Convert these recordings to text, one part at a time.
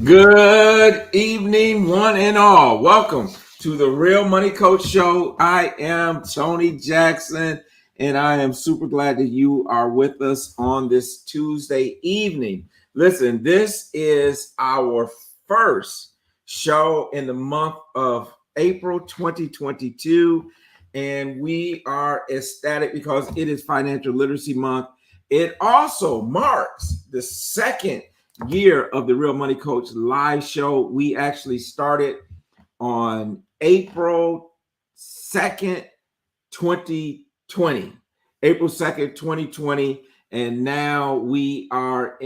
Good evening, one and all. Welcome to the Real Money Coach Show. I am Tony Jackson, and I am super glad that you are with us on this Tuesday evening. Listen, this is our first show in the month of April 2022, and we are ecstatic because it is Financial Literacy Month. It also marks the second year of the Real Money Coach live show. We actually started on April 2nd, 2020. April 2nd, 2020. And now we are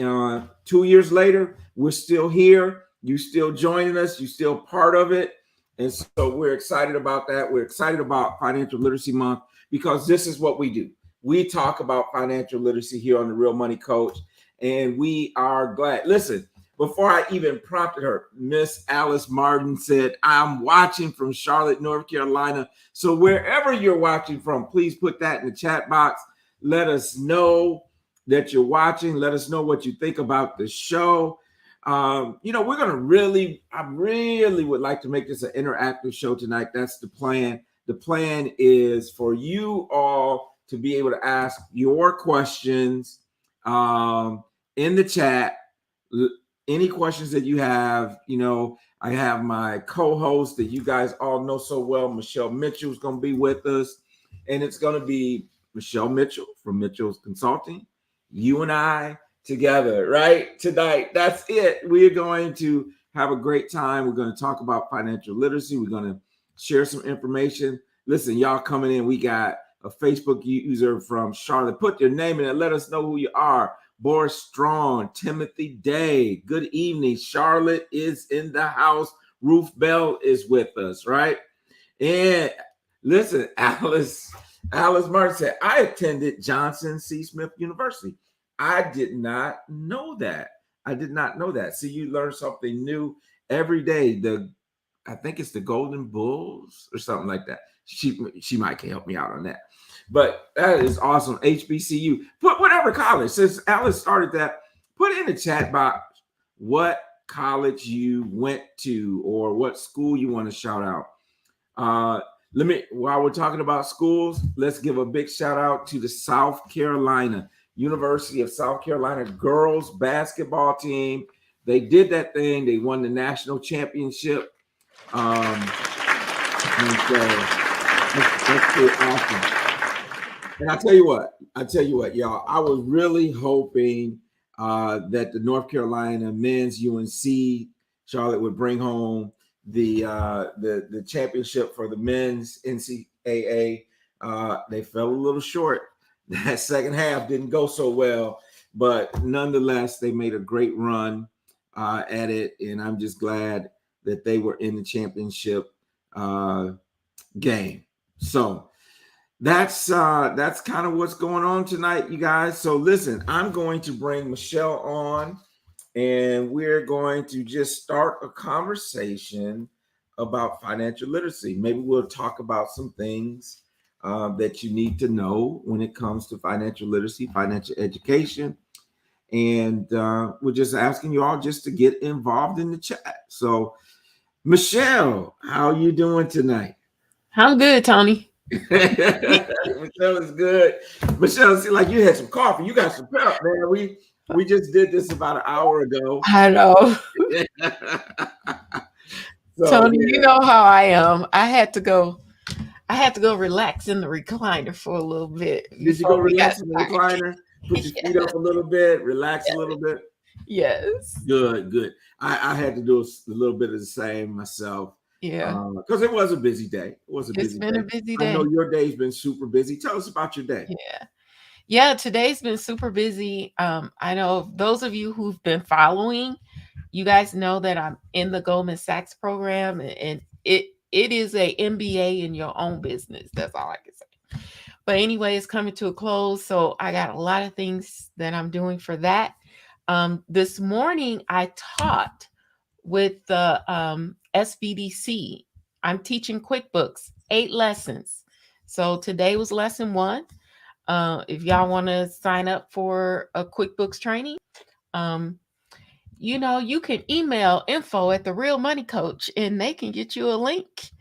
2 years later. We're still here. You still joining us. You still part of it. And so we're excited about that. We're excited about Financial Literacy Month because this is what we do. We talk about financial literacy here on the Real Money Coach, and we are glad. Listen, before I even prompted her, Miss Alice Martin said, I'm watching from Charlotte, North Carolina. So wherever you're watching from, please put that in the chat box. Let us know that you're watching. Let us know what you think about the show. We're going to I really would like to make this an interactive show tonight. That's the plan. The plan is for you all to be able to ask your questions in the chat. Any questions that you have. I have my co-host that you guys all know so well, Michelle Mitchell, is going to be with us, and it's going to be Michelle Mitchell from Mitchell's Consulting, you and I together right tonight. That's it. We're going to have a great time. We're going to talk about financial literacy. We're going to share some information. Listen, y'all coming in, we got a Facebook user from Charlotte. Put your name in it. Let us know who you are. Boris Strong, Timothy Day. Good evening. Charlotte is in the house. Ruth Bell is with us, right? And listen, Alice Martin said, I attended Johnson C. Smith University. I did not know that. See, you learn something new every day. I think it's the Golden Bulls or something like that. She might help me out on that. But that is awesome. HBCU. Put whatever college. Since Alice started that, put in the chat box what college you went to or what school you want to shout out. While we're talking about schools, let's give a big shout out to the South Carolina University of South Carolina girls basketball team. They did that thing. They won the national championship. And so that's pretty awesome. And I tell you what, y'all, I was really hoping that the North Carolina men's UNC Charlotte would bring home the championship for the men's NCAA. They fell a little short. That second half didn't go so well, but nonetheless, they made a great run at it, and I'm just glad that they were in the championship game. So that's kind of what's going on tonight, you guys. So listen, I'm going to bring Michelle on, and we're going to just start a conversation about financial literacy. Maybe we'll talk about some things that you need to know when it comes to financial literacy, financial education. And we're just asking you all just to get involved in the chat. So, Michelle, how are you doing tonight? I'm good, Tony. Michelle is good. Michelle, it seems like you had some coffee. You got some pep, man. We just did this about an hour ago. I know. So, Tony, you know how I am. I had to go relax in the recliner for a little bit. Did you go relax in the recliner? Put your feet up a little bit, relax a little bit. Yes. Good. I had to do a little bit of the same myself. Yeah. Because it was a busy day. It's been a busy day. I know your day's been super busy. Tell us about your day. Yeah, today's been super busy. I know those of you who've been following, you guys know that I'm in the Goldman Sachs program, and it is a MBA in your own business. That's all I can say. But anyway, it's coming to a close, so I got a lot of things that I'm doing for that. This morning, I taught with the SBDC. I'm teaching QuickBooks, 8 lessons. So today was lesson 1. If y'all want to sign up for a QuickBooks training, you can email info@the real money coach, and they can get you a link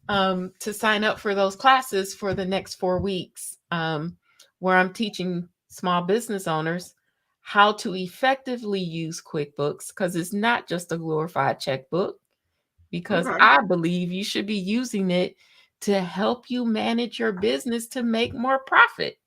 to sign up for those classes for the next 4 weeks, where I'm teaching small business owners how to effectively use QuickBooks, because it's not just a glorified checkbook, because Okay. I believe you should be using it to help you manage your business to make more profit,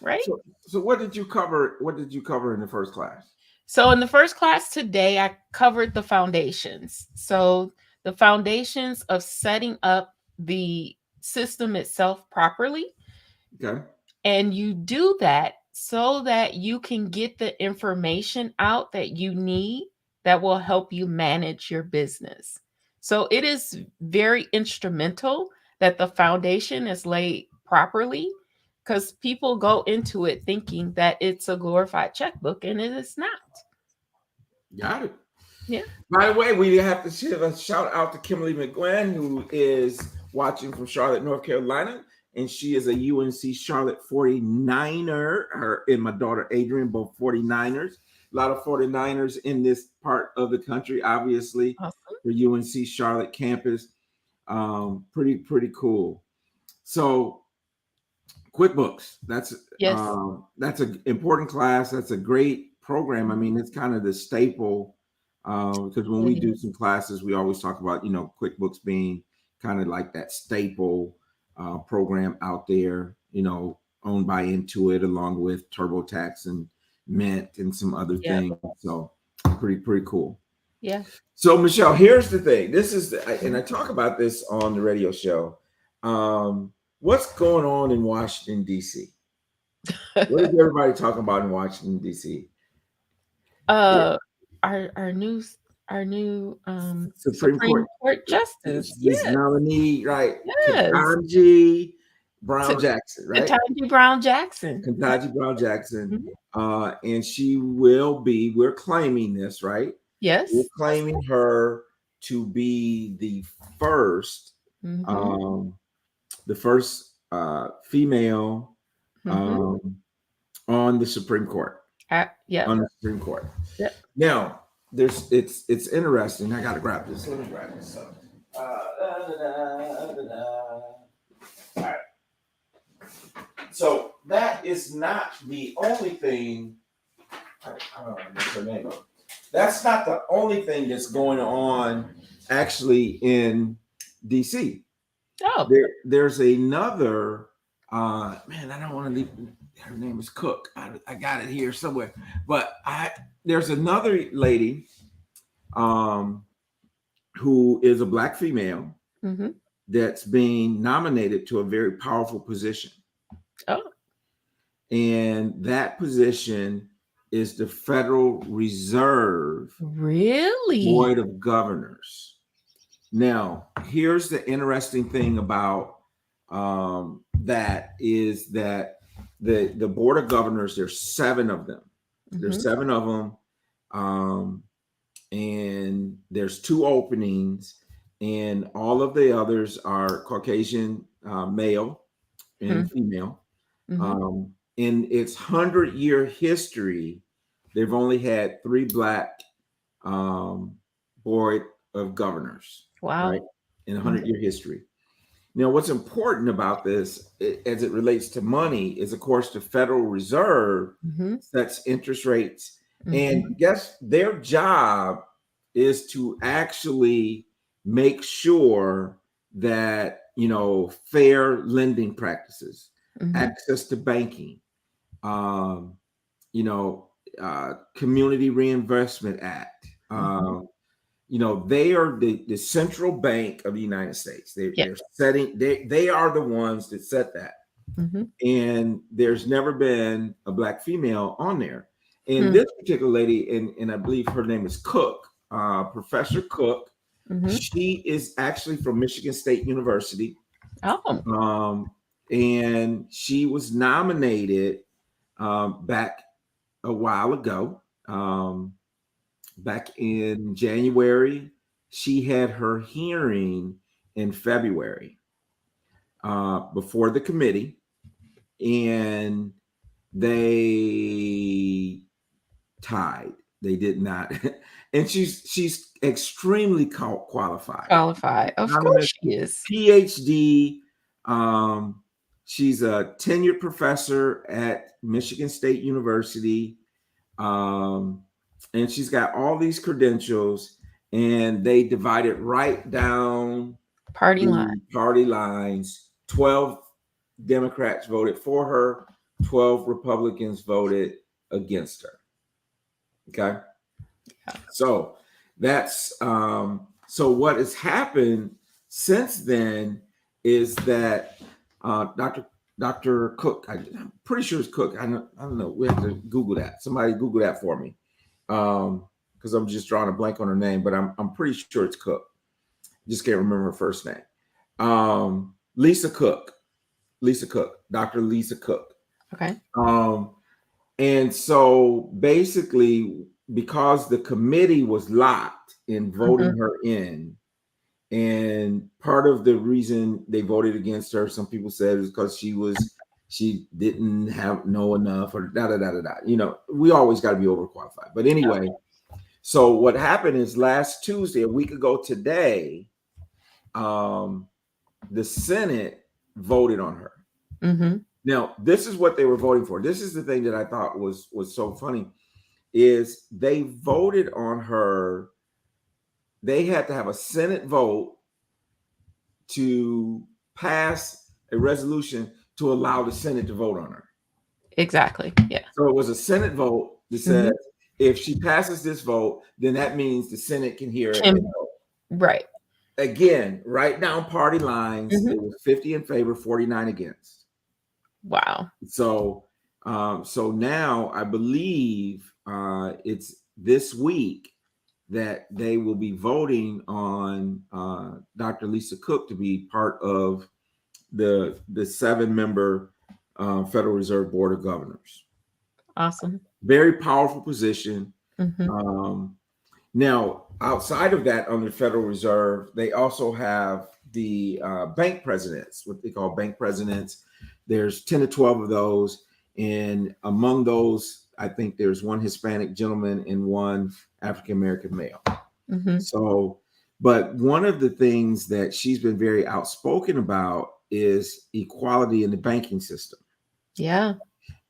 right? So what did you cover? What did you cover in the first class? So in the first class today, I covered the foundations. So the foundations of setting up the system itself properly. Okay. And you do that so that you can get the information out that you need that will help you manage your business. So it is very instrumental that the foundation is laid properly, because people go into it thinking that it's a glorified checkbook, and it is not. Got it. Yeah. By the way, we have to give a shout out to Kimberly McGuinn, who is watching from Charlotte, North Carolina, and she is a UNC Charlotte 49er. Her and my daughter Adrian, both 49ers. A lot of 49ers in this part of the country, obviously, Awesome. the UNC Charlotte campus. Pretty cool. So QuickBooks, Yes. that's an important class. That's a great program. I mean, it's kind of the staple, because when we It do is. some classes, we always talk about QuickBooks being kind of like that staple program out there. Owned by Intuit, along with TurboTax and Mint and some other Yeah. things. So pretty cool. Yeah. So Michelle, here's the thing. And I talk about this on the radio show. What's going on in Washington, D.C.? What is everybody talking about in Washington, D.C.? Our new Supreme Supreme Court, Court justice. this Yes. nominee, right? Yes. Ketanji Brown Jackson, right? Ketanji Brown Jackson. Ketanji Brown Jackson. Mhm. And she will be, we're claiming this, right? Yes. We're claiming her to be the first, Mhm. female Mhm. on the Supreme Court. Yep. On the Supreme Court. Yep. Now, it's interesting. I gotta grab this. Let me grab this up. All right. So that is not the only thing. I don't know what's her name. That's not the only thing that's going on actually in DC. Oh. There's another man, I don't want to leave. Her name is Cook. I got it here somewhere. But there's another lady who is a Black female Mhm. that's being nominated to a very powerful position. Oh. And that position is the Federal Reserve Really? Board of Governors. Now, here's the interesting thing about that is that the Board of Governors, there's 7 of them. There's Mhm. 7 of them. And there's 2 openings, and all of the others are Caucasian male and female. Mhm. In its 100-year history, they've only had 3 Black Board of Governors, Wow. right? In 100-year history. Now, what's important about this, as it relates to money, is, of course, the Federal Reserve Mhm. sets interest rates. Mhm. And guess their job is to actually make sure that, fair lending practices, Mhm. access to banking, Community Reinvestment Act. Mhm. They are the central bank of the United States. Yeah. They're setting, they are the ones that set that. Mhm. And there's never been a Black female on there. And Hmm. this particular lady, and I believe her name is Cook, Professor Cook. Mhm. She is actually from Michigan State University. Oh. And she was nominated back a while ago. Back in January. She had her hearing in February before the committee, and they tied. They did not. and she's extremely qualified. Qualified. Of course she is. PhD. She's a tenured professor at Michigan State University. And she's got all these credentials, and they divided right down Party the line. party lines. 12 Democrats voted for her, 12 Republicans voted against her. Okay. Yeah. So that's so what has happened since then is that Dr. Cook, I'm pretty sure it's Cook. I don't know. We have to Google that. Somebody Google that for me. Because I'm just drawing a blank on her name, but I'm pretty sure it's Cook. Just can't remember her first name. Lisa Cook, Dr. Lisa Cook. Okay. And so basically, because the committee was locked in voting her in, and part of the reason they voted against her, some people said, is because she didn't know enough, or da da da da da. You know, we always got to be overqualified. But anyway, so what happened is last Tuesday, a week ago today, the Senate voted on her. Now, this is what they were voting for. This is the thing that I thought was so funny, is they voted on her. They had to have a Senate vote to pass a resolution to allow the Senate to vote on her. Exactly. Yeah. So it was a Senate vote that said, if she passes this vote, then that means the Senate can hear it. Right. Again, right down party lines. It was 50 in favor, 49 against. Wow. So now I believe it's this week that they will be voting on Dr. Lisa Cook to be part of the 7-member Federal Reserve Board of Governors. Awesome. Very powerful position. Now, outside of that, under the Federal Reserve, they also have the bank presidents, what they call bank presidents. There's 10 to 12 of those. And among those, I think there's one Hispanic gentleman and one African-American male. So, but one of the things that she's been very outspoken about is equality in the banking system. Yeah.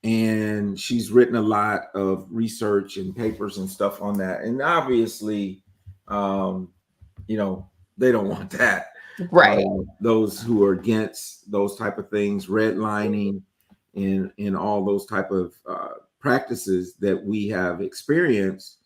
And she's written a lot of research and papers and stuff on that. And obviously, you know, they don't want that. Right. Those who are against those type of things, redlining and all those type of practices that we have experienced.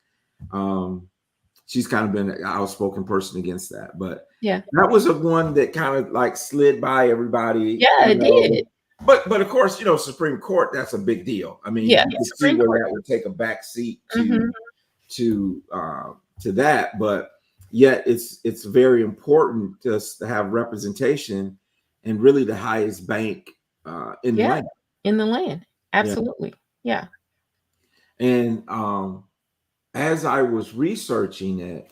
She's kind of been an outspoken person against that. But yeah, that was a one that kind of like slid by everybody. Yeah, it did. But of course, you know, Supreme Court, that's a big deal. I mean, yeah, you can see where that would take a back seat to that. But yet it's very important just to have representation and really the highest bank in the land. In the land. Absolutely. Yeah. And as I was researching it,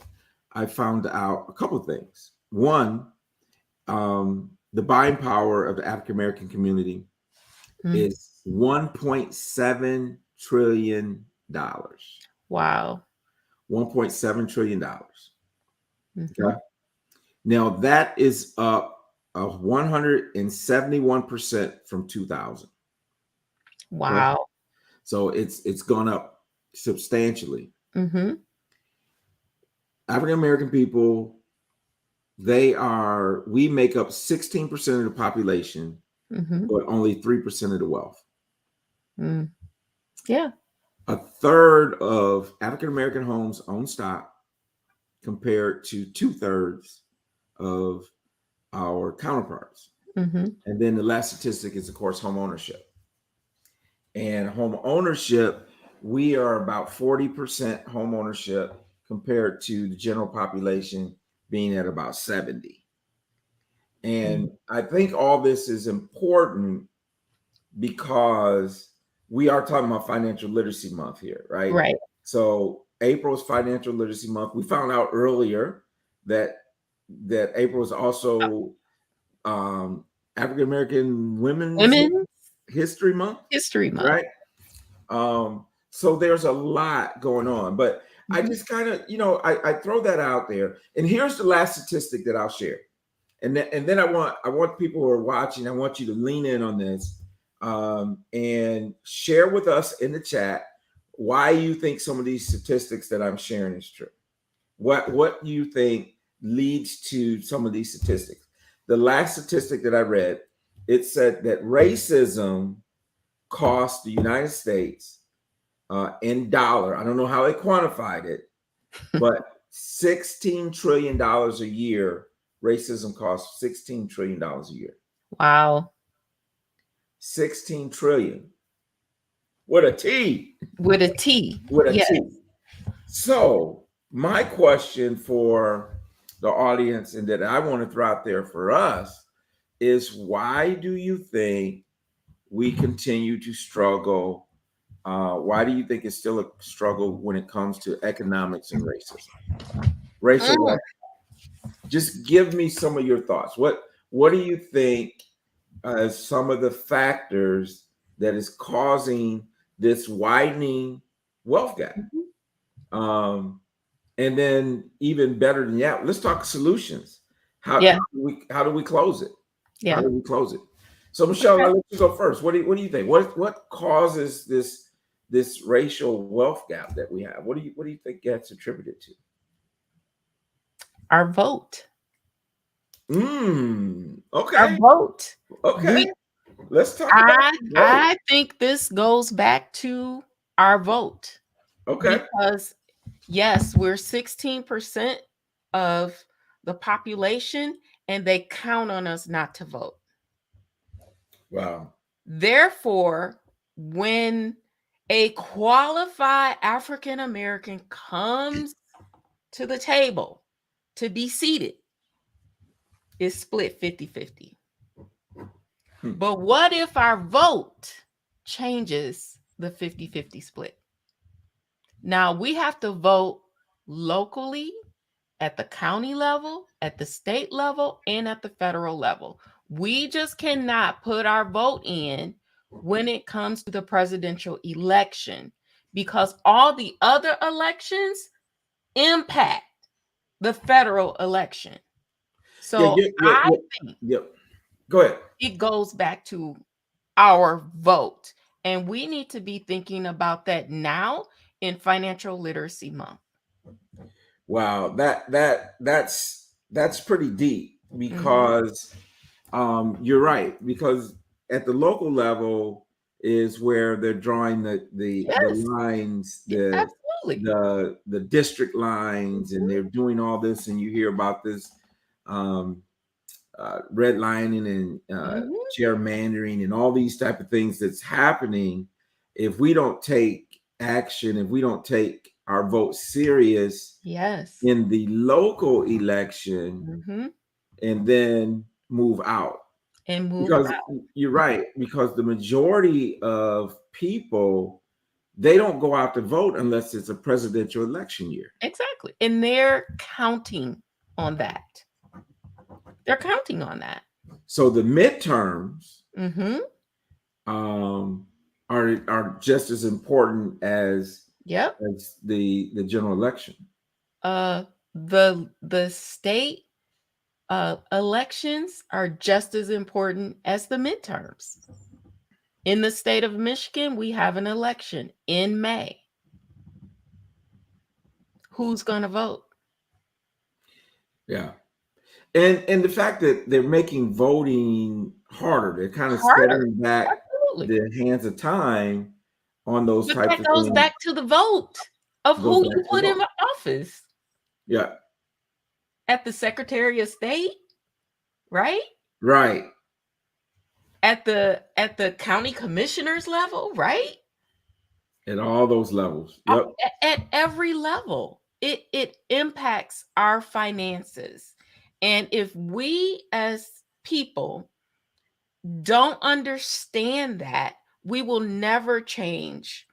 I found out a couple of things. One, the buying power of the African American community is $1.7 trillion. Wow. $1.7 trillion. Okay. Now that is up of 171% from 2000. Wow. Okay? So it's gone up substantially. African American people, we make up 16% of the population, but only 3% of the wealth. Yeah. A third of African American homes own stock compared to 2/3 of our counterparts. And then the last statistic is, of course, home ownership. And home ownership, we are about 40% home ownership compared to the general population being at about 70. And I think all this is important because we are talking about Financial Literacy Month here, right? Right. So April is Financial Literacy Month. We found out earlier that April is also African American Women's History Month. History Month. Right. So there's a lot going on, but I just kind of, I throw that out there. And here's the last statistic that I'll share. And then I want people who are watching, I want you to lean in on this, and share with us in the chat why you think some of these statistics that I'm sharing is true. What you think leads to some of these statistics. The last statistic that I read, it said that racism cost the United States, in dollar, I don't know how they quantified it, but $16 trillion a year. Racism costs $16 trillion a year. Wow. 16 trillion. With a T. With a T. With a Yes. T. So my question for the audience, and that I want to throw out there for us, is why do you think we continue to struggle? Why do you think it's still a struggle when it comes to economics and racism? Racial. Just give me some of your thoughts. What do you think as some of the factors that is causing this widening wealth gap? And then even better than that, let's talk solutions. How do we close it? Yeah. How do we close it? So Michelle, I'll let you go first. What do you think? What causes this racial wealth gap that we have? What do you think gets attributed to? Our vote. Okay. Our vote. Okay. Let's talk about I think this goes back to our vote. Okay. Because yes, we're 16% of the population, and they count on us not to vote. Wow. Therefore, when a qualified African American comes to the table to be seated, it's split 50-50. But what if our vote changes the 50-50 split? Now we have to vote locally, at the county level, at the state level, and at the federal level. We just cannot put our vote in when it comes to the presidential election, because all the other elections impact the federal election. So I think go ahead. It goes back to our vote. And we need to be thinking about that now in Financial Literacy Month. Wow, that's pretty deep, because you're right, because at the local level is where they're drawing the lines, the district lines, and they're doing all this, and you hear about this redlining and gerrymandering and all these type of things that's happening. If we don't take action, if we don't take our vote serious in the local election, and then move out. Because you're right, because the majority of people, they don't go out to vote unless it's a presidential election year. Exactly. And they're counting on that. They're counting on that. So the midterms are just as important as the general election. The state elections are just as important as the midterms. In the state of Michigan, we have an election in May. Who's going to vote? Yeah. And the fact that they're making voting harder, they're kind of setting back the hands of time on those types of things. That goes back to the vote of who you put in office. Yeah. At the Secretary of State, right? Right. At the county commissioners level, right? At all those levels. Yep. At every level. It impacts our finances. And if we as people don't understand that, we will never change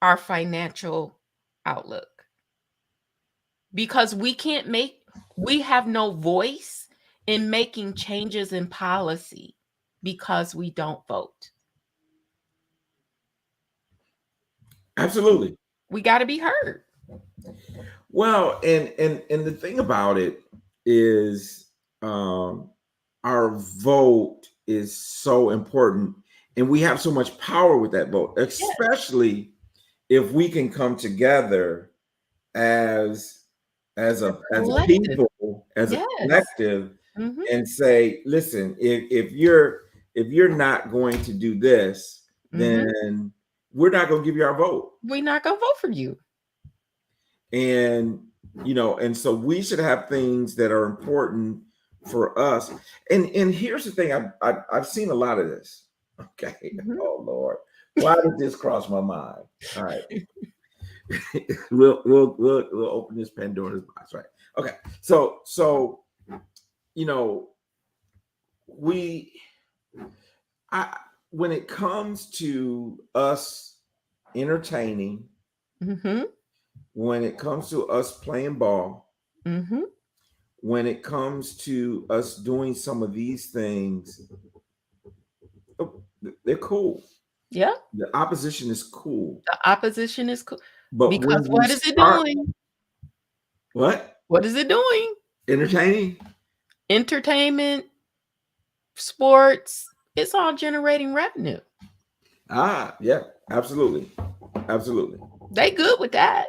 our financial outlook. Because we have no voice in making changes in policy because we don't vote. Absolutely. We got to be heard. Well, and the thing about it is, our vote is so important, and we have so much power with that vote, Yes. especially if we can come together as as a Collective. people, as a Yes. collective, Mm-hmm. and say, listen, if you're not going to do this, Mm-hmm. then we're not going to give you our vote. We're not gonna vote for you. And and so we should have things that are important for us. And here's the thing, I've seen a lot of this. Okay. Mm-hmm. Oh Lord, why did this cross my mind? All right. We'll open this Pandora's box, right? Okay. So you know we I when it comes to us entertaining, Mm-hmm. when it comes to us playing ball, Mm-hmm. when it comes to us doing some of these things, oh, they're cool. Yeah. The opposition is cool. The opposition is cool. But Because when we what is it start, doing? what? What is it doing? Entertaining? Entertainment, sports, it's all generating revenue. Ah, yeah, absolutely. Absolutely. They good with that.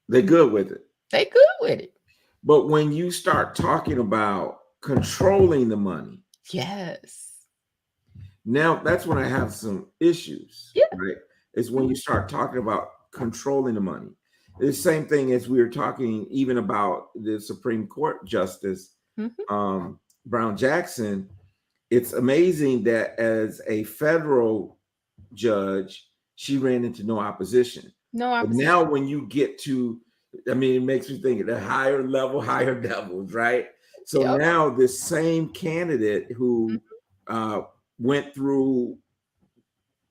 They're good with it. They good with it. But when you start talking about controlling the money, Yes. now that's when I have some issues, Yeah. right? Is when you Mhm. start talking about controlling the money. It's the same thing as we were talking even about the Supreme Court Justice, Mhm. Brown Jackson. It's amazing that as a federal judge, she ran into no opposition. No But now opposition. when you get to, I mean, it makes me think of the higher level, higher devils, right? So Yep. now this same candidate who uh, went through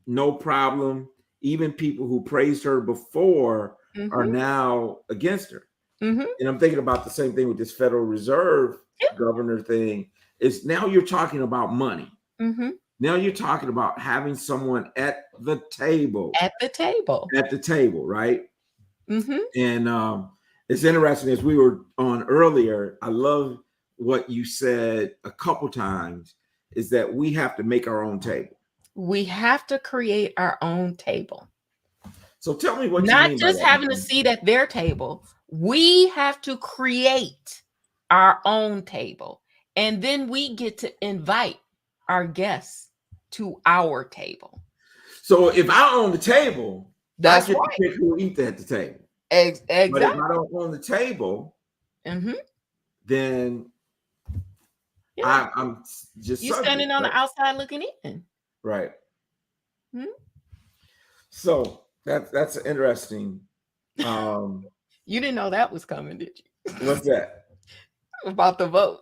no problem, even people who praised her before are Mhm. now against her. Mhm. And I'm thinking about the same thing with this Federal Reserve Yeah. governor thing. Is now you're talking about money. Mhm. Now you're talking about having someone At the table. at the table, right? Mhm. And it's interesting, as we were on earlier, I love what you said a couple times, is that we have to make our own table. We have to create our own table. So tell me what you Not mean by just that, having a man. seat at their table. We have to create our own table. And then we get to invite our guests to our table. So if I own the table, I That's get to right. pick who will eat at the table. But if I Exactly. don't own the table, Mhm. then Yeah. I'm just You subject, standing on right? the outside looking in. Right. Mhm. So that's interesting. Um, You didn't know that was coming, did you? what's that? About the vote.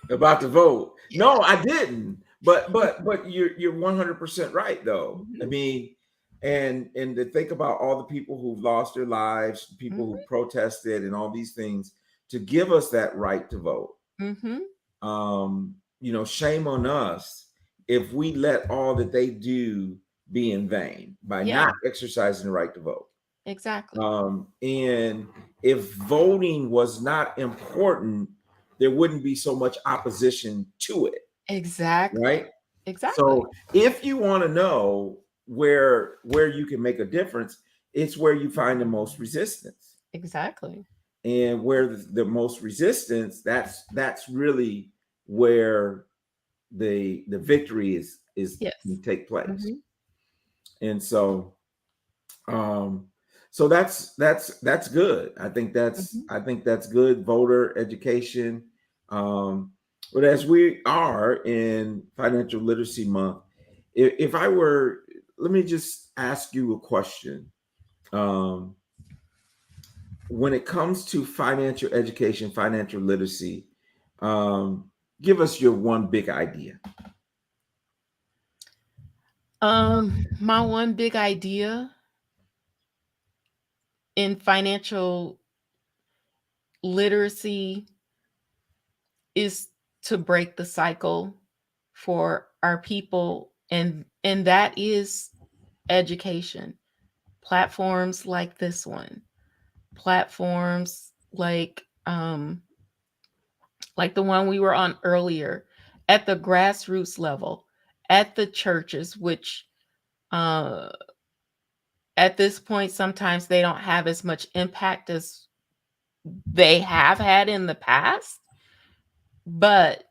About to vote? Yeah. No, I didn't. But you're 100% right though. I Mhm. mean, and to think about all the people who've lost their lives, people who Mhm. protested, and all these things to give us that right to vote. Mhm. Shame on us if we let all that they do be in vain by Yeah, not exercising the right to vote. exactly. And if voting was not important, there wouldn't be so much opposition to it, Exactly. right? Exactly. So if you want to know where you can make a difference, it's where you find the most resistance. Exactly. And where the most resistance, that's really where the victory is Yes. can take place. Mhm. And um so that's good. Mhm. I think that's good voter education. um but as we are in financial literacy month, if I were, let me just ask you a question. um when it comes to financial education, financial literacy, um give us your one big idea. My one big idea in financial literacy is to break the cycle for our people, and that is education. Platforms like this one, platforms like the one we were on earlier, at the grassroots level, at the churches, which uh, at this point sometimes they don't have as much impact as they have had in the past, but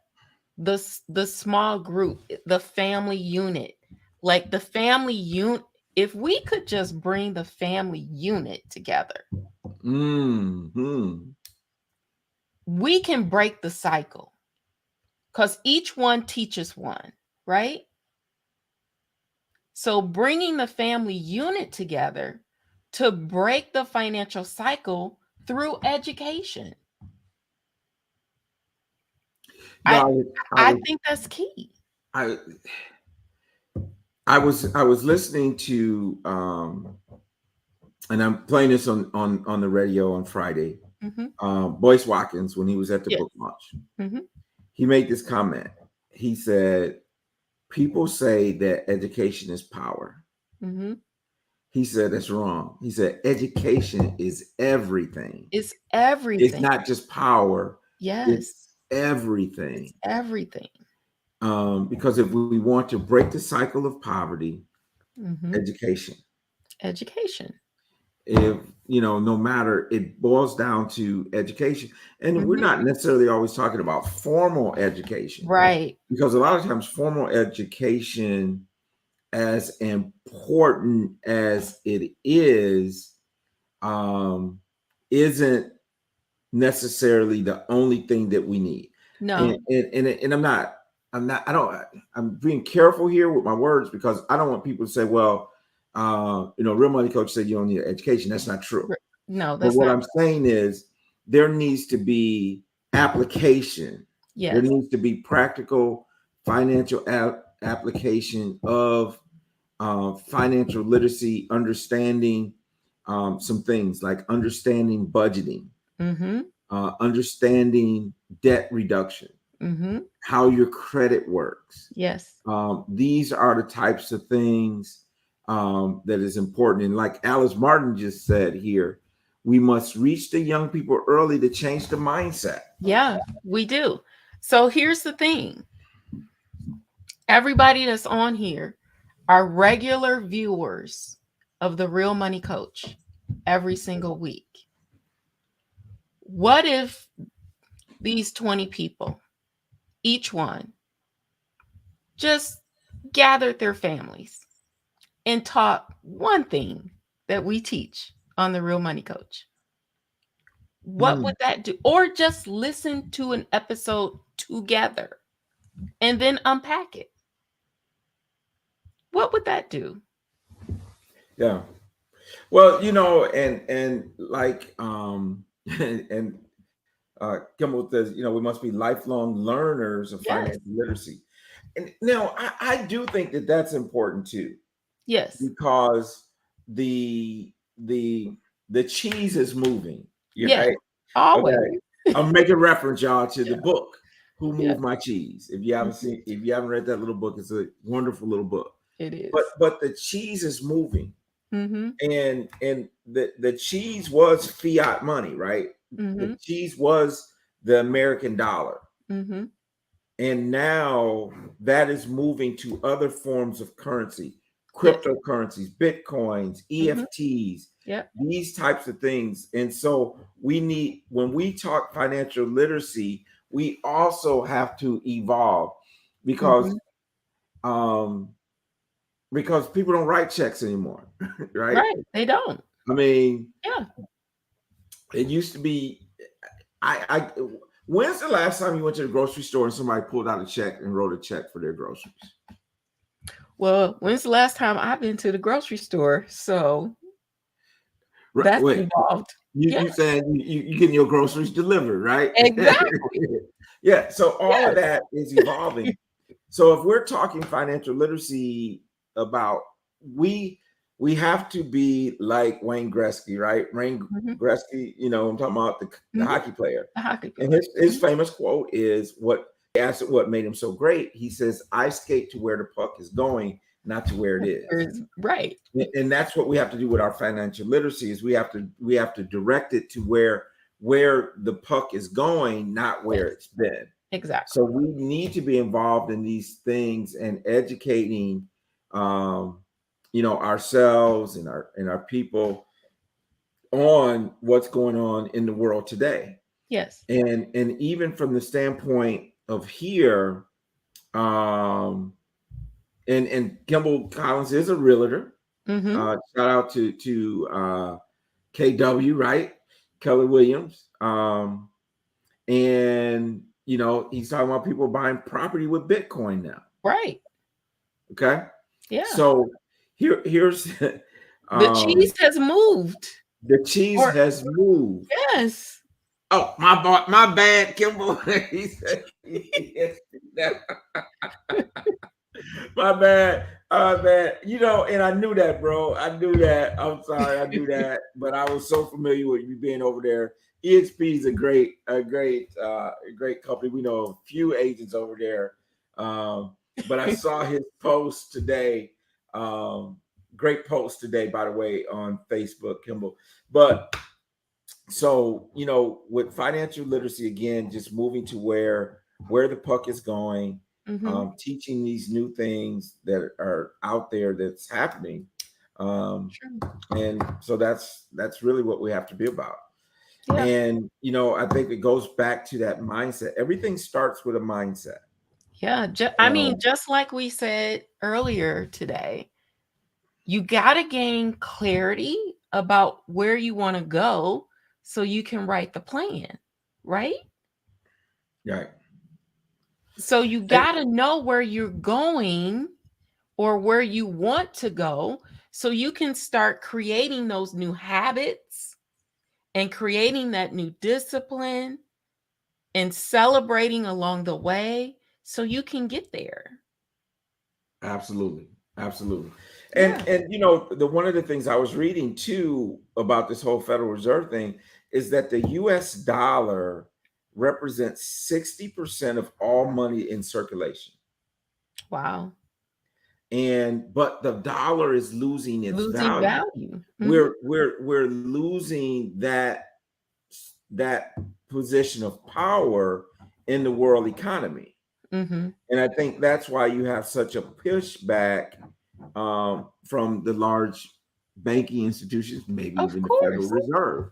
the small group, the family unit, like the family unit, if we could just bring the family unit together, Mm-hmm. we can break the cycle, because each one teaches one, right? So bringing the family unit together to break the financial cycle through education, I No, I think that's key. I, I was listening to, and I'm playing this on the radio on Friday. Hmm. Boyce Watkins, when he was at the Yes. book launch, Hmm. he made this comment. He said, "People say that education is power." Hmm. He said that's wrong. He said education is everything. It's It's everything. not just power. It's Yes, it's everything. everything. Because if we want to break the cycle of poverty, Hmm. education. Education. If no matter, it boils down to education, and we're Hmm. not necessarily always talking about formal education, Right. because a lot of times formal education, as important as it is, um, isn't necessarily the only thing that we need. No. And I'm being careful here with my words, because I don't want people to say, well, real money coach said you don't need an education. That's not true. No, But that's what not. I'm saying is there needs to be application. There Yes. needs to be practical financial application of financial literacy, understanding some things like understanding budgeting, Hmm. understanding debt reduction, Hmm. how your credit works. Yes. These are the types of things that is important. And like Alice Martin just said here, we must reach the young people early to change the mindset. Yeah, we do. So here's the thing. Everybody that's on here are regular viewers of the Real Money Coach every single week. What if these 20 people, each one, just gathered their families and taught one thing that we teach on the Real Money Coach? What Hmm. would that do? Or just listen to an episode together and then unpack it. What would that do? Yeah. Well, and like and Kimball says, we must be lifelong learners of Yes. financial literacy. And now I do think that that's important too, Yes. because the the the cheese is moving. Yeah, Yes. right. Always. Okay. I'm making reference, y'all, to Yeah. the book "Who Yeah. Moved My Cheese." If you haven't Mhm. seen, if you haven't read that little book, it's a wonderful little book. It But is. but the cheese is moving, Mhm. and the cheese was fiat money, right? The Mhm. cheese was the American dollar, Mhm. and now that is moving to other forms of currency, Yes. cryptocurrencies, bitcoins, Mhm. EFTs, Yep. these types of things. And so we need, when we talk financial literacy, we also have to evolve, because Mhm. um because people don't write checks anymore. Right? Right. They don't. I mean, Yeah. it used to be, I when's the last time you went to the grocery store and somebody pulled out a check and wrote a check for their groceries? Well, when's the last time I've been to the grocery store? So Right, that's wait, evolved. Yeah. you saying you getting your groceries delivered, right? Exactly. Yeah, so all of Yes. that is evolving. So if we're talking financial literacy, about, we we have to be like Wayne Gretzky, right? Wayne Mhm. Gretzky, I'm talking about the Mhm. hockey player. The hockey And player. his Mhm. famous quote is, what asked what made him so great. He says, "I skate to where the puck is going, not to where it is. Right. And that's what we have to do with our financial literacy is we have to direct it to where the puck is going, not where Yes. it's been. Exactly. So we need to be involved in these things and educating, ourselves and our people on what's going on in the world today. Yes. And even from the standpoint of here, and Kimball Collins is a realtor. Mm-hmm. Shout out to KW, right? Keller Williams. And he's talking about people buying property with Bitcoin now. Right. Okay. Yeah. So here's the cheese has moved. The cheese has moved. Yes. Oh, my bad, Kimball. He said, my bad. Man, and I knew that, bro. I knew that. I'm sorry, I knew that. But I was so familiar with you being over there. EXP is a great company. We know a few agents over there. But I saw his post today. Great post today, by the way, on Facebook, Kimball. But so, with financial literacy, again, just moving to where the puck is going, teaching these new things that are out there that's happening. And so that's really what we have to be about. Yeah. And, I think it goes back to that mindset. Everything starts with a mindset. Yeah. Just like we said earlier today, you got to gain clarity about where you want to go so you can write the plan, right? Right. So you got to know where you're going or where you want to go so you can start creating those new habits and creating that new discipline and celebrating along the way so you can get there. Absolutely. And the one of the things I was reading too about this whole Federal Reserve thing is that the US dollar represents 60% of all money in circulation. Wow. But the dollar is losing its value. We're losing that position of power in the world economy. And I think that's why you have such a pushback from the large banking institutions, maybe even the Federal Reserve,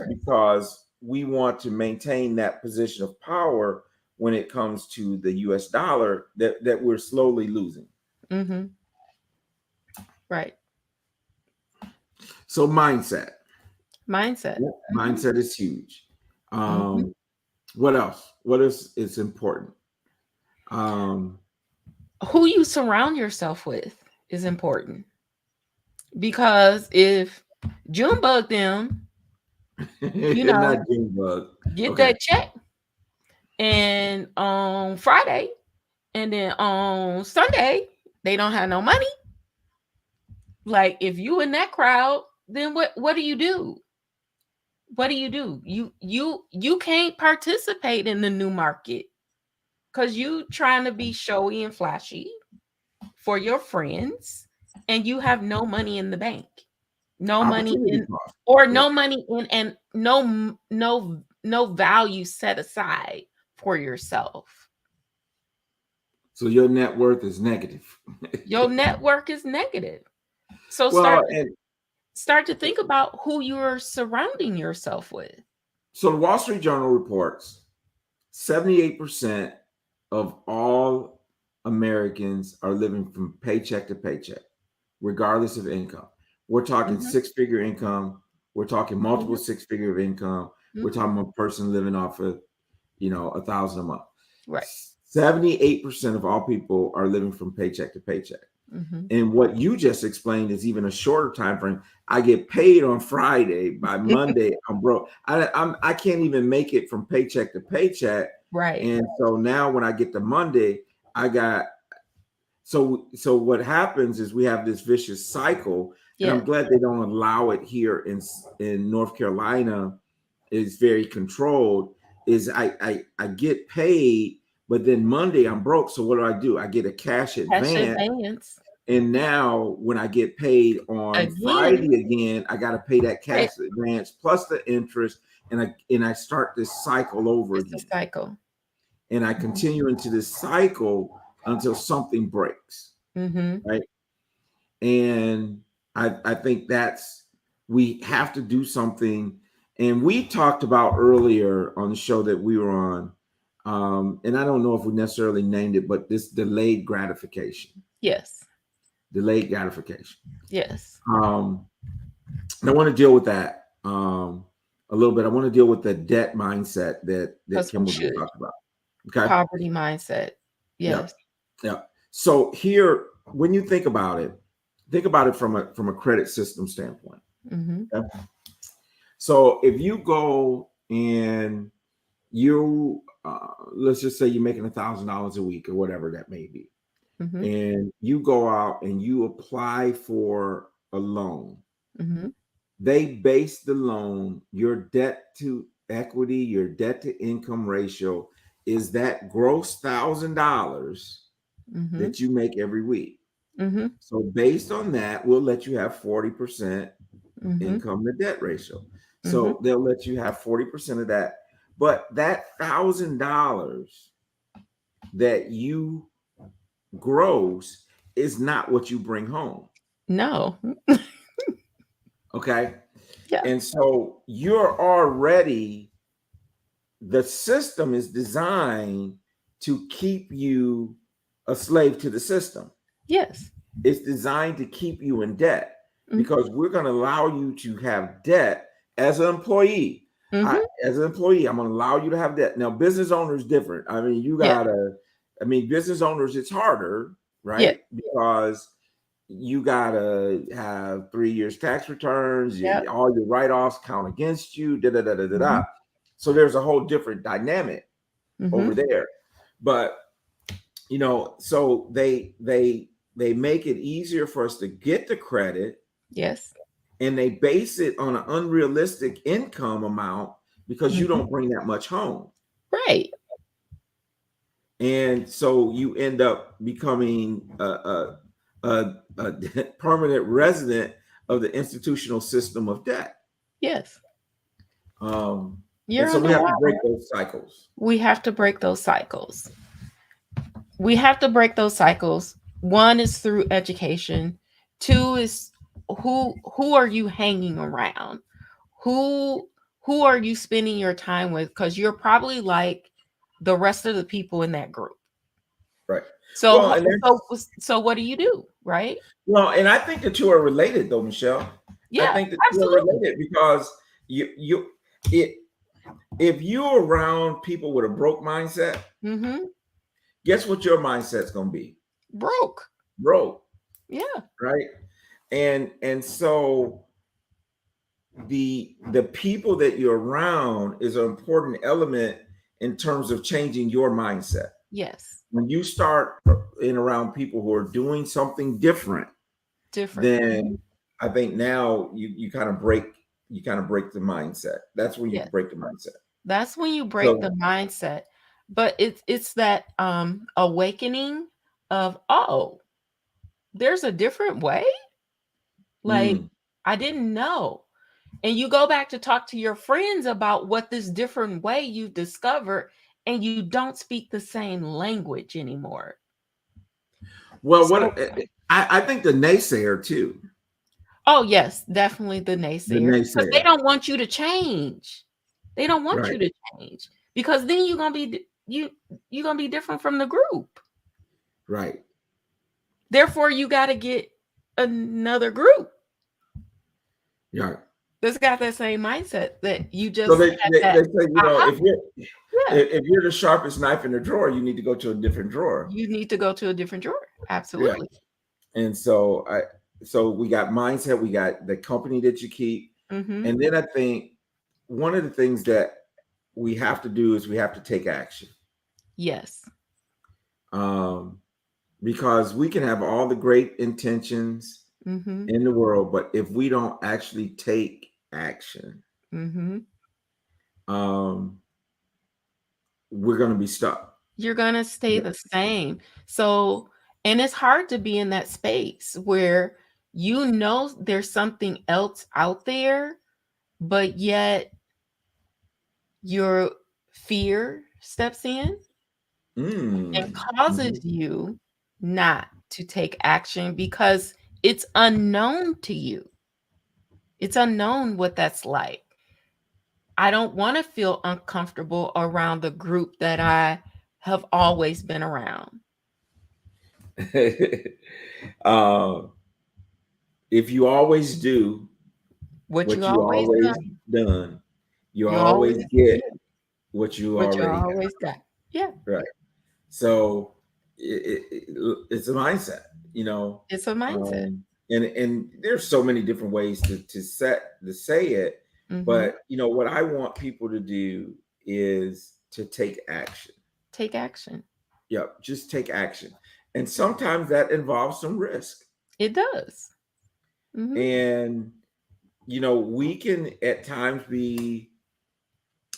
because we want to maintain that position of power when it comes to the US dollar that we're slowly losing. Right. So mindset is huge. What else? What is important? Who you surround yourself with is important, because if Junebug them, not Junebug, get that check, and on Friday, and then on Sunday they don't have no money. Like, if you in that crowd, then what do you do? What do you do? You can't participate in the new market because you trying to be showy and flashy for your friends, and you have no money in the bank, no money in, or no money in, and no value set aside for yourself. So your net worth is negative. Your network is negative. So start to think about who you're surrounding yourself with. So the Wall Street Journal reports 78% of all Americans are living from paycheck to paycheck, regardless of income. We're talking six-figure income. We're talking multiple six-figure of income. We're talking about a person living off of, $1,000 a month. Right. 78% of all people are living from paycheck to paycheck. And what you just explained is even a shorter time frame. I get paid on Friday. By Monday, I'm broke. I can't even make it from paycheck to paycheck. Right. And so now when I get to Monday, I got so what happens is we have this vicious cycle. And I'm glad they don't allow it here in North Carolina. It's very controlled. Is I get paid, but then Monday I'm broke. So what do? I get a cash advance. And now when I get paid on Again, Friday again, I got to pay that right, cash advance plus the interest, and I start this cycle over it's a again. cycle. And I Mhm. continue into this cycle until something breaks, Mhm. right? And I think we have to do something. And we talked about earlier on the show that we were on, and I don't know if we necessarily named it, but this Yes. delayed gratification. Yes. Um, and I want to deal with that a little bit. I want to deal with the debt mindset that Because we Kimberly should. talked about. Okay. Poverty mindset. Yep. Yes. Yep. So here, when you think about it from a credit system standpoint. Mhm. Okay? So if you go and let's just say you're making $1,000 a week or whatever that may be, Mhm. and you go out and you apply for a loan, Mhm. they base the loan, your debt to equity, your debt to income ratio is that gross $1,000 Mhm. that you make every week. Mhm. So based on that, we'll let you have 40% Mhm. income to debt ratio. Mhm. So they'll let you have 40% of that. But that $1,000 that you gross is not what you bring home. No. Okay. Yeah. And so you're already, the system is designed to keep you a slave to the system. Yes. It's designed to keep you in debt Mhm. because we're going to allow you to have debt as an employee. Mhm. As an employee, I'm going to allow you to have debt. Now, business owners different. I mean, Yeah. business owners, it's harder, Yeah. right? Because you gotta have 3 years tax returns. Yeah. All your write-offs count against you. Da da da da da da. Mhm. So there's a whole different dynamic over Mhm. there. But so they make it easier for us to get the credit, Yes. and they base it on an unrealistic income amount because you Mhm. don't bring that much home. Right. And so you end up becoming a permanent resident of the institutional system of debt. Yes. And You're so we have to break underwater. those cycles. We have to break those cycles. We have to break those cycles. One is through education. Two is who are you hanging around? Who who are you spending your time with? Because you're probably like the rest of the people in that group. Right. So Well, and so that's so what do you do, right? well, and I think the two are related though, Michelle. I Yeah, think the two are absolutely. related because you it if you're around people with a broke mindset, Mm-hmm. guess what your mindset's gonna be? Broke. Broke, Yeah. right? And so the people that you're around is an important element in terms of changing your mindset. Yes. When you start in around people who are doing something different, Different. then Mhm. I think now you kind of break the mindset. That's when you Yes. break the mindset. That's when you break the So mindset. But it's that awakening of, oh, there's a different way? Like, mm, I didn't know. And you go back to talk to your friends about what this different way you've discovered, and you don't speak the same language anymore. well, So, I think the naysayer too, oh yes, definitely the the naysayers, because they naysayer, don't want you to change. They don't want right, you to change because then you're gonna be different from the group. right, Therefore, you got to get another group yeah. that's got that same mindset that you So just they, had they, that they say, aha. Yeah, if you're the sharpest knife in the drawer, you need to go to a different drawer. you need to go to a different drawer. Yeah. Absolutely. And so we got mindset, we got the company that you keep. Mm-hmm. And then I think one of the things that we have to do is we have to take action. Yes. Um, because we can have all the great intentions Mm-hmm. in the world, but if we don't actually take action, Mm-hmm. um, we're going to be stuck. You're gonna stay Yeah. the same. So, And it's hard to be in that space where you know there's something else out there, but yet your fear steps in and Mm. causes you not to take action because it's unknown to you. It's unknown what that's like. I don't want to feel uncomfortable around the group that I have always been around. uh, if you always do What you what you always always done, done, you you always always get yeah, what you what you already got. always got. Yeah, Right. So it's a mindset, it's a mindset. and there's so many different ways to say it, Hmm. but what I want people to do is to take action. Take action. Yep, just take action, and sometimes that involves some risk, It does. Hmm. and we can at times be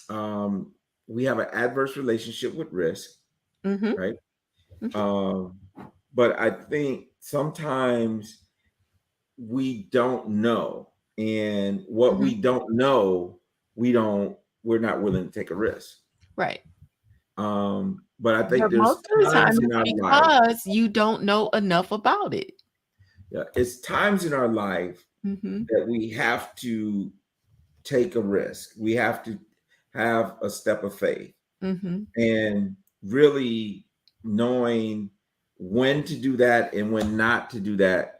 um, we have an adverse relationship with risk, Hmm. right? Hmm. Um, but I think sometimes we don't know, and what Hmm. we don't know, we're not willing to take a risk. Right. But I think But there's most of the times time, in it's our life, because you don't know enough about it. yeah, it's times in our life Hmm. that we have to take a risk. We have to have a step of faith, Hmm. and really knowing when to do that and when not to do that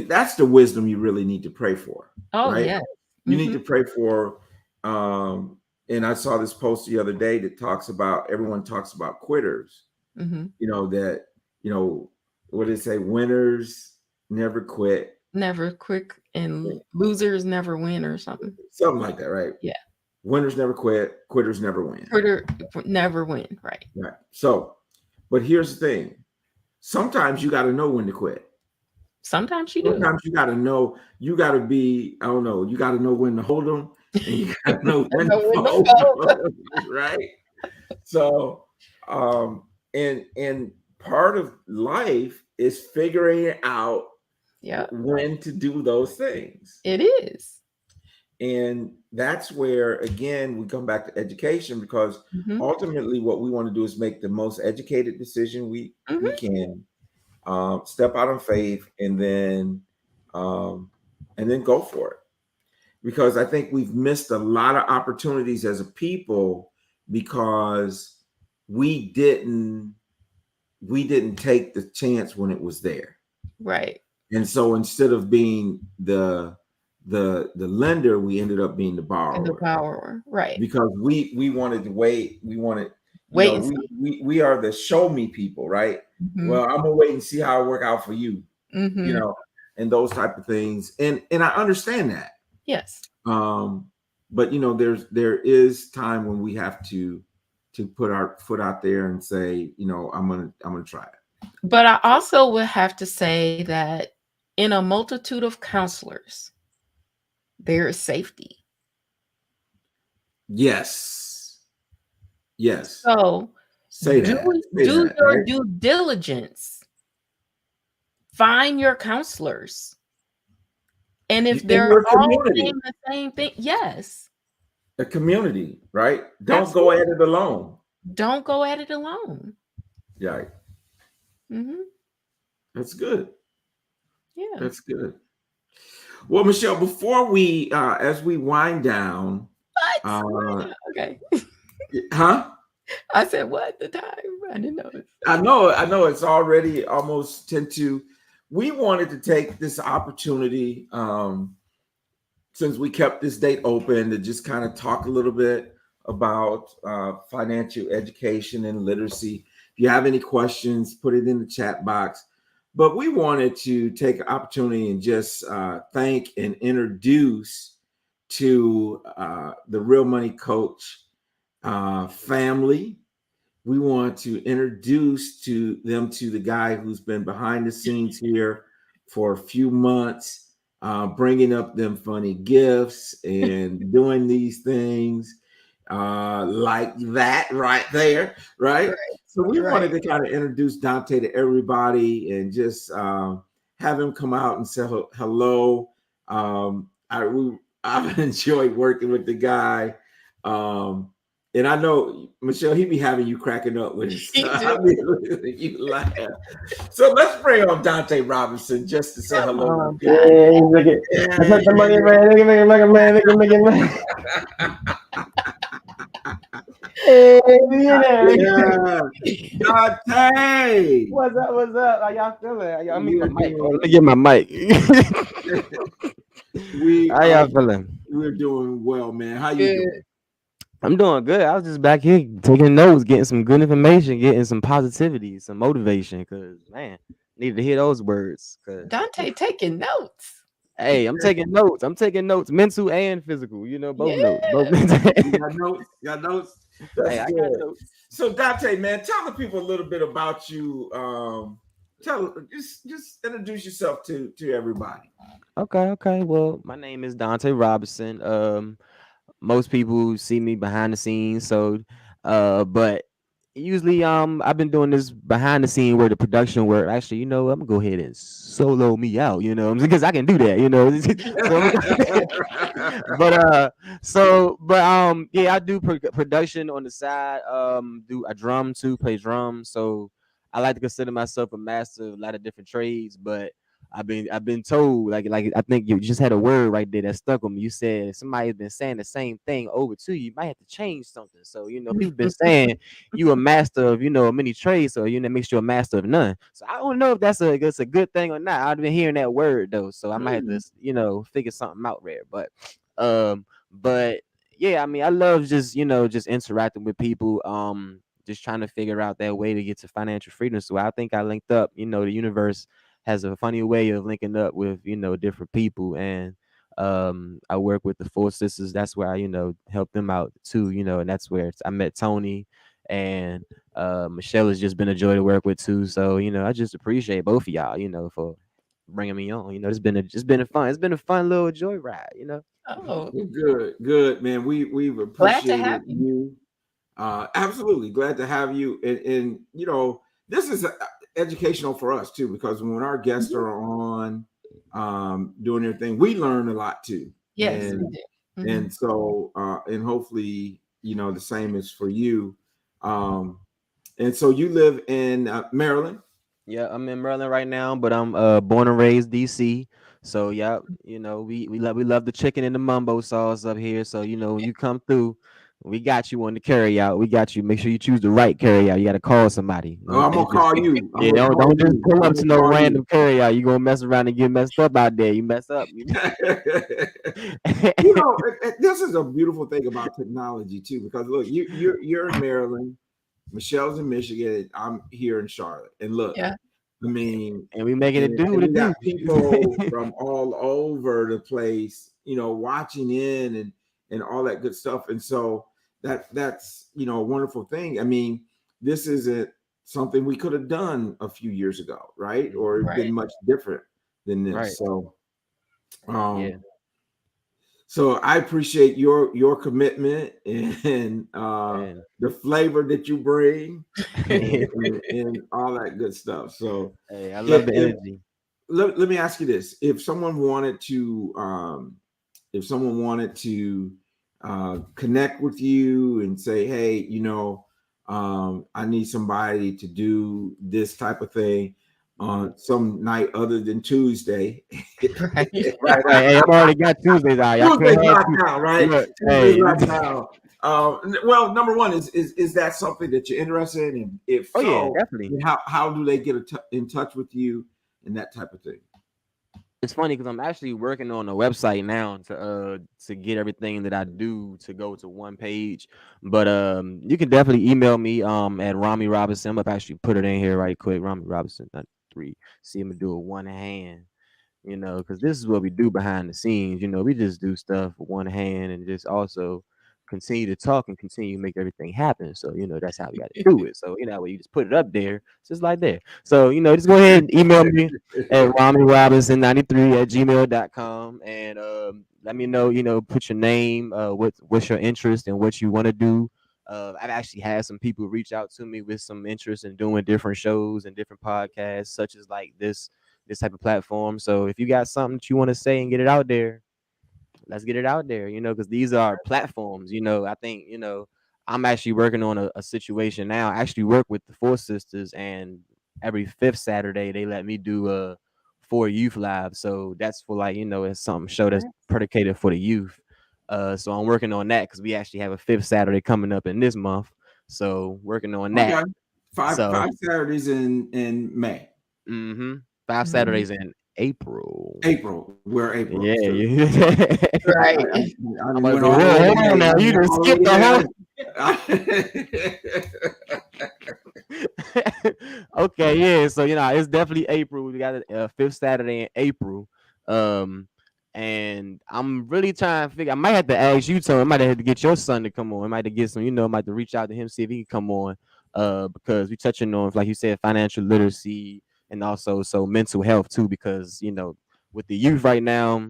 that's the wisdom you really need to pray for, Oh, right? yes. You need Hmm. to pray for and I saw this post the other day that talks about everyone talks about quitters, Hmm. that you know what did it say, winners never quit, Never quick and losers never win or something. something like that, right? Yeah. Winners never quit, quitters never win, Quitter never win. Right. right? So but here's the thing, sometimes you got to know when to quit. Sometimes you do. Sometimes you got to know, you got to be, I don't know, you got to know when to hold them and you got to know when to Know when to fold fold. them, right? So, and part of life is figuring out Yeah, when to do those things. it is. And that's where, again, we come back to education, because Mhm, ultimately what we want to do is make the most educated decision we mhm. can, step out on faith, um, and then go for it. Because I think we've missed a lot of opportunities as a people because we didn't we didn't take the chance when it was there. Right. And so instead of being the lender, we ended up being the And the borrower, borrower. Right. because we wanted to wait. We wanted, Wait and see. we are the show me people, right? Mhm, Well, I'm gonna wait and see how it work out for you, you mhm. know, and those type of things. And I understand that. Yes. Um, but there is time when we have to put our foot out there and say, I'm gonna try it. But I also would have to say that in a multitude of counselors, there is safety. Yes. Yes. So Say do that. Say do that, your right? due diligence. Find your counselors. And if In they're your all community. saying the same thing, yes, A community, right? Don't go at absolutely. it alone. Don't go at it alone. Yeah, Mhm. that's good. Yeah. That's good. Well, Michelle, before we as we wind down, What? uh Okay. huh? I said, "What? The time?" I didn't notice. I know it's already almost 10 to. We wanted to take this opportunity, since we kept this date open, to just kind of talk a little bit about financial education and literacy. If you have any questions, put it in the chat box. But we wanted to take an opportunity and just thank and introduce to the Real Money Coach family. We want to introduce to them to the guy who's been behind the scenes here for a few months, bringing up them funny gifts and doing these things. like that right there, right? Right. So we wanted Right. to kind of introduce Dante to everybody and just have him come out and say hello. I've enjoyed working with the guy. Um, and I know Michelle, he be having you cracking up with his He stuff. do. I mean, you laugh. So let's bring on Dante Robinson just to say Come hello to on, the people. Dante. Yeah, he's like, let's Yeah. let the money man, make it man, make it man. Hey, you know. Yeah, Dante. What's up? What's up? How y'all feeling? Let me We're get my mic. Let me doing get my mic. we How are y'all feeling? we're doing well, man. How you doing? Good. I'm doing good. I was just back here taking notes, getting some good information, getting some positivity, some motivation. Cause man, needed to hear those words. Cause Dante taking notes. hey, I'm taking notes. I'm taking notes, mental and physical. You know, both notes. Both. Yeah. You got notes? Got notes? Hey, That's I got good. notes. So Dante, man, tell the people a little bit about you. Just introduce yourself to everybody. Okay, okay. Well, my name is Dante Robinson. Most people see me behind the scenes, so but usually I've been doing this behind the scene where the production work. Actually, I'm gonna go ahead and solo me out, because I can do that, so yeah, I do production on the side. Do I drum too, play drums. So I like to consider myself a master of a lot of different trades, but I've been told, like I think you just had a word right there that stuck with me. You said somebody's been saying the same thing over to you. You might have to change something. So people been saying you a master of many trades, so that makes you a master of none. So I don't know if that's a good thing or not. I've been hearing that word though, so I might have to figure something out there. But yeah, I mean, I love just interacting with people. Just trying to figure out that way to get to financial freedom. So I think I linked up. The universe has a funny way of linking up with different people, and I work with the Four Sisters. That's where I help them out too. And that's where I met Tony, and Michelle has just been a joy to work with too. So I just appreciate both of y'all. For bringing me on. It's been a fun little joyride. Oh, Good, good, man. We've glad to have appreciated you. you. Absolutely glad to have you. And this is educational for us too, because when our guests Mhm. are on doing their thing, we learn a lot too. Yes, we And do. and so and hopefully the same is for you. Um, and so you live in Maryland. Yeah, I'm in Maryland right now, but I'm born and raised DC. So yeah, we love the chicken and the mumbo sauce up here. So when you come through, we got you on the carry out. We got you. Make sure you choose the right carry out. You got to call somebody. Oh, I'm gonna Can't just call you. I'm yeah. gonna Don't call don't just you. pull I'm up gonna to no call you. random carry out. You gonna mess around and get messed up out there. You mess up. This is a beautiful thing about technology too, because look, you're in Maryland, Michelle's in Michigan, I'm here in Charlotte, and look, Yeah. I mean, And we making it do and what we it got do. people from all over the place, watching in and all that good stuff, and so that's a wonderful thing. I mean, this isn't something we could have done a few years ago, right? Or Mhm. it's been Right. much different than this. Right. So, Yeah. um, so I appreciate your commitment and And the flavor that you bring and all that good stuff. So hey, I love if, the if energy. let me ask you this: if someone wanted to connect with you and say, hey, I need somebody to do this type of thing Mhm. on some night other than Tuesday. Right. Right, right. Hey, I'm already got Tuesdays out. Y'all can't Tuesday's have locked two. down, right? Look, Tuesday's hey, locked down. Well, number one is that something that you're interested in? And if oh yeah, so, definitely. then how do they get in touch with you and that type of thing? It's funny because I'm actually working on a website now to get everything that I do to go to one page. But you can definitely email me at Rami Robinson. I'm gonna actually put it in here right quick. Rami Robinson 93. See, I'm gonna do it one hand. Because this is what we do behind the scenes. We just do stuff with one hand and just also continue to talk and continue to make everything happen. So, that's how we got to do it. So, where you just put it up there, it's just like there. So, just go ahead and email me at Rami Robinson 93 at gmail.com. And let me know. Put your name, what's your interest and what you want to do. I've actually had some people reach out to me with some interest in doing different shows and different podcasts, such as like this type of platform. So if you got something that you want to say and get it out there, let's get it out there, because these are platforms. I think, I'm actually working on a situation now. I actually work with the Four Sisters, and every fifth Saturday they let me do a for youth live. So that's for like, it's something show that's predicated for the youth. So I'm working on that because we actually have a fifth Saturday coming up in this month. So working on that. Okay. Five Saturdays in May. Mm-hmm. 5 Saturdays in April. We're April. Yeah, So. Right. I'm about to say, hold on now. You just skipped the whole. Okay, yeah. So it's definitely April. We got a fifth Saturday in April. And I'm really trying to figure. I might have to ask you, Tony. I might have to get your son to come on. I might have to get some. I might have to reach out to him, see if he can come on. Because we touching on, like you said, financial literacy and also mental health too. Because with the youth right now,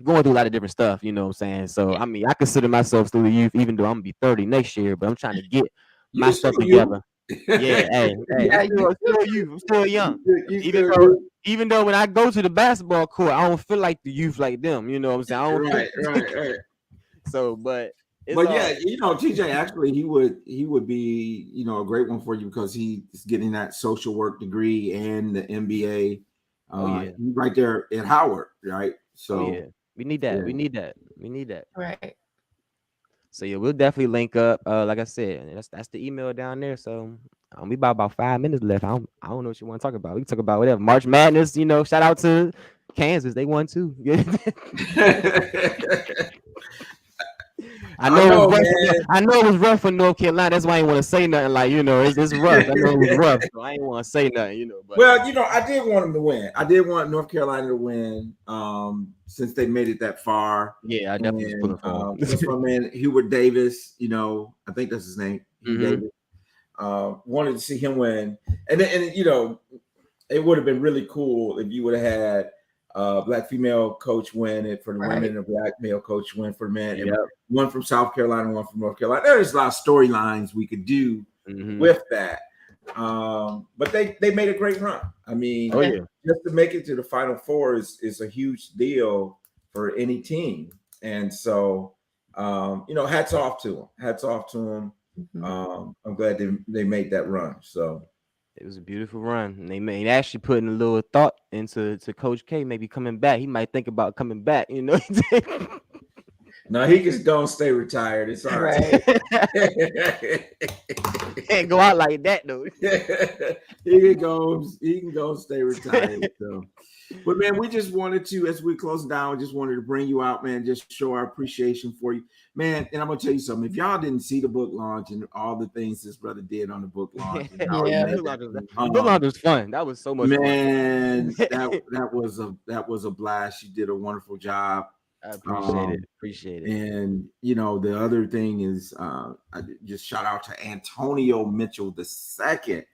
going through a lot of different stuff, you know what I'm saying? So I mean, I consider myself still a youth, even though I'm gonna be 30 next year, but I'm trying to get my stuff together. Yeah, hey, Yeah, I'm still youth, I'm still young. Even though when I go to the basketball court, I don't feel like the youth like them, you know what I'm saying? I don't Right. So, but yeah, TJ actually he would be a great one for you because he's getting that social work degree and the MBA. He's right there at Howard, right? So we need that. We need that. Right. So yeah, we'll definitely link up. Like I said, that's the email down there. So we about 5 minutes left. I don't know what you want to talk about. We can talk about whatever. March Madness. Shout out to Kansas. They won too. I know it was rough for North Carolina. That's why I didn't want to say nothing. Like it's rough. I know it was rough, so I didn't want to say nothing. But I did want them to win. I did want North Carolina to win. Since they made it that far. Yeah, I definitely was pulling for this one man, Hubert Davis. I think that's his name. Davis. Wanted to see him win, and it would have been really cool if you would have had black female coach win it for the women and a black male coach win for the men. And one from South Carolina, one from North Carolina. There's a lot of storylines we could do with that. But they made a great run. I mean, just to make it to the Final Four is a huge deal for any team. And so, hats off to them. I'm glad they made that run. So it was a beautiful run. And they actually putting a little thought into Coach K maybe coming back. He might think about coming back, No, he just don't stay retired. It's all right. Can't go out like that though. He can go stay retired. So. But man, we just wanted to, as we close down, we just wanted to bring you out, man, just show our appreciation for you. Man, and I'm gonna tell you something. If y'all didn't see the book launch and all the things this brother did on the book launch, the book launch was fun. That was so much fun. Man, that was a blast. You did a wonderful job. I appreciate it. And the other thing is I just shout out to Antonio Mitchell II.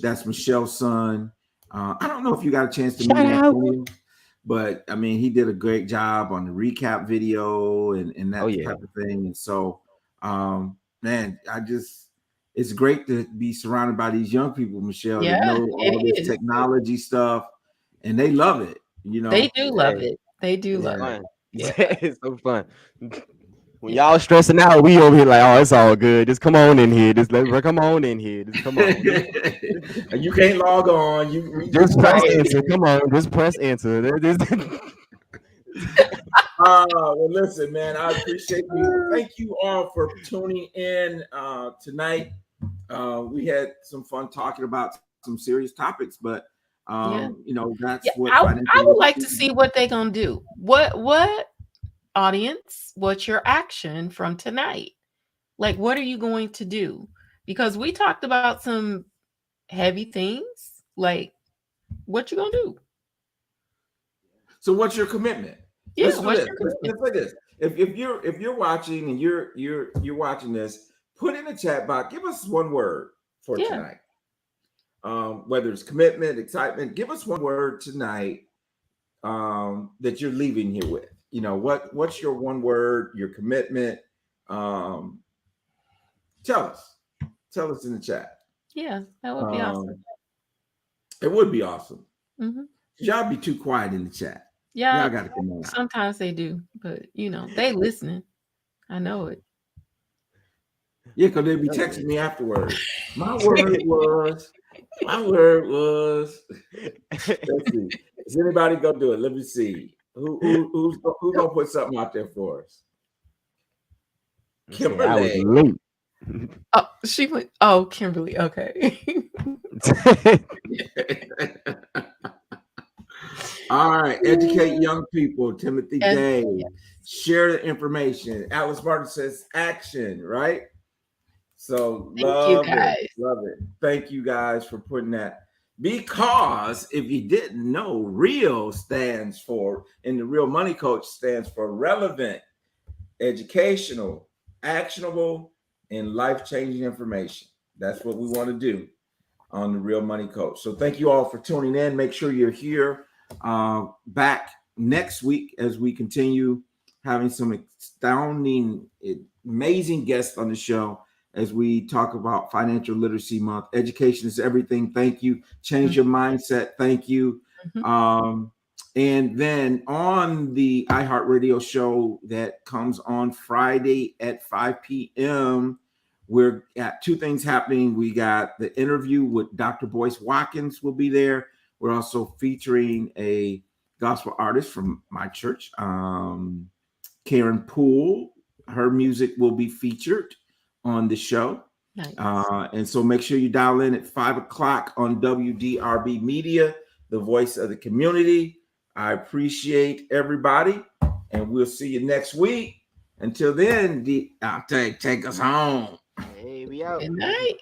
That's Michelle's son. I don't know if you got a chance to meet Antonio, but I mean he did a great job on the recap video and that type of thing. And so man, it's great to be surrounded by these young people, Michelle, that know all this technology stuff and they love it. They do love it. They do love it. Yeah. It's so fun. When y'all stressing out, we over here like, oh, it's all good. Just come on in here. Come on in here. Just come on. You can't log on. Just press enter. Come on, just press enter. Well, listen, man, I appreciate you. Thank you all for tuning in tonight. We had some fun talking about some serious topics, but that's what I would like to see what they're gonna do. What audience, what's your action from tonight? Like, what are you going to do? Because we talked about some heavy things. Like, what you gonna do? So what's your commitment? Yeah, Let's play this. If you're watching and you're watching this, put in the chat box, give us one word for tonight. Whether it's commitment, excitement, give us one word tonight that you're leaving here with? You know, what's your one word, your commitment? Tell us in the chat. Yeah, that would be awesome. It would be awesome. Mm-hmm. Y'all be too quiet in the chat. Yeah, Y'all gotta come on. sometimes they do, but you know, they listening. I know it. Yeah, because they'd be texting me afterwards. My word was. Let's see. Is anybody gonna do it? Let me see. Who's gonna put something out there for us? Kimberly. I was late. Oh, she went. Oh, Kimberly. Okay. All right. Educate young people. Timothy And- Day. yes. Share the information. Alice Martin says action, right? So Thank you, guys. Love it. Thank you guys for putting that. Because if you didn't know, REAL stands for, and the Real Money Coach stands for relevant, educational, actionable, and life-changing information. That's what we want to do on the Real Money Coach. So thank you all for tuning in. Make sure you're here back next week as we continue having some astounding, amazing guests on the show as we talk about Financial Literacy Month. Education is everything. Thank you. Change your mindset. Thank you. And then on the iHeartRadio show that comes on Friday at 5 p.m., we're got two things happening. We got the interview with Dr. Boyce Watkins will be there. We're also featuring a gospel artist from my church, Karen Poole. Her music will be featured on the show. Nice. And so make sure you dial in at 5 o'clock on WDRB Media, the voice of the community. I appreciate everybody, and we'll see you next week. Until then, take us home. Hey, we out. Good night.